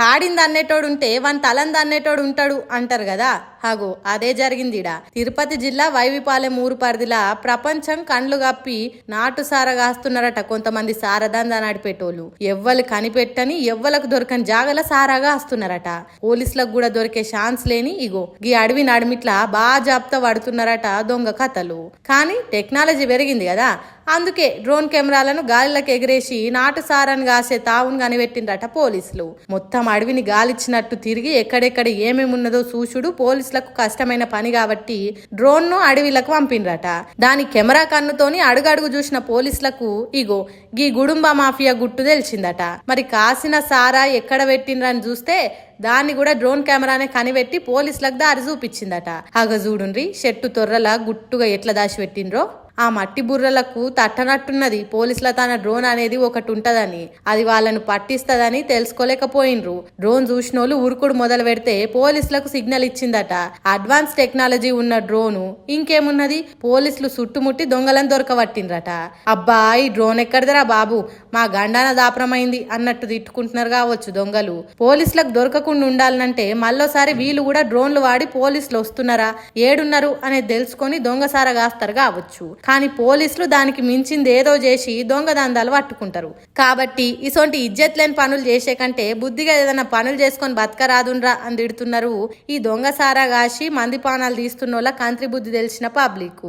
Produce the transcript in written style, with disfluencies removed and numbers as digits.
తాడింది అన్నేటోడు ఉంటే వన్ తలంది అన్నేటోడు ఉంటాడు అంటారు కదా. హాగో అదే జరిగిందిడా. తిరుపతి జిల్లా వైవిపాలెం ఊరు పరిధిలా ప్రపంచం కండ్లు కప్పి నాటు సారా కాస్తున్నారట కొంతమంది సారదందా నడిపేటోళ్ళు. ఎవ్వలు కనిపెట్టని ఎవ్వలకు దొరకని జాగల సారాగా వస్తున్నారట. పోలీసులకు కూడా దొరికే ఛాన్స్ లేని ఇగో ఈ అడవి నడిమిట్లా బాగా జాబ్తా పడుతున్నారట దొంగ కథలు. కానీ టెక్నాలజీ పెరిగింది కదా, అందుకే డ్రోన్ కెమెరాలను గాలిలోకి ఎగిరేసి నాటు సారాన్ని కాసే తావును కనిపెట్టిండ్రట పోలీసులు. మొత్తం అడవిని గాలిచ్చినట్టు తిరిగి ఎక్కడెక్కడ ఏమేమి ఉన్నదో చూసుడు పోలీసులకు కష్టమైన పని కాబట్టి డ్రోన్ ను అడవిలకు పంపిండ్రట. దాని కెమెరా కన్నుతోని అడుగడుగు చూసిన పోలీసులకు ఇగో గీ గుడుంబ మాఫియా గుట్టు తెలిసిందట. మరి కాసిన సారా ఎక్కడ పెట్టిండ్రని చూస్తే దాన్ని కూడా డ్రోన్ కెమెరానే కనిపెట్టి పోలీసులకు దారి చూపించిందట. హగ చూడుండ్రి చెట్టు తొర్రల గుట్టుగా ఎట్లా దాచి పెట్టిండ్రో. ఆ మట్టి బుర్రలకు తట్టనట్టున్నది పోలీసుల తన డ్రోన్ అనేది ఒకటి ఉంటదని, అది వాళ్ళను పట్టిస్తదని తెలుసుకోలేకపోయినరు. డ్రోన్ చూసినోళ్ళు ఉరుకుడు మొదలు పెడితే పోలీసులకు సిగ్నల్ ఇచ్చిందట. అడ్వాన్స్ టెక్నాలజీ ఉన్న డ్రోను ఇంకేమున్నది, పోలీసులు చుట్టుముట్టి దొంగలను దొరకబట్టిండ్రట. అబ్బా ఈ డ్రోన్ ఎక్కడిదరా బాబు, మా గండాన దాపరమైంది అన్నట్టు తిట్టుకుంటున్నారు కావచ్చు దొంగలు. పోలీసులకు దొరకకుండా ఉండాలంటే మళ్ళోసారి వీళ్ళు కూడా డ్రోన్లు వాడి పోలీసులు వస్తున్నారా ఏడున్నారు అనేది తెలుసుకొని దొంగసారా కాస్తారు కావచ్చు. కానీ పోలీసులు దానికి మించింది ఏదో చేసి దొంగ దందాలు పట్టుకుంటారు. కాబట్టి ఇసొంటి ఇజ్జత్ లేని పనులు చేసే కంటే బుద్ధిగా ఏదైనా పనులు చేసుకొని బతకరాదుండ్రా అని తిడుతున్నారు ఈ దొంగ సారా కాసి మంది పానాలు తీస్తున్నోళ్ళ కంత్రి బుద్ధి తెలిసిన పబ్లిక్.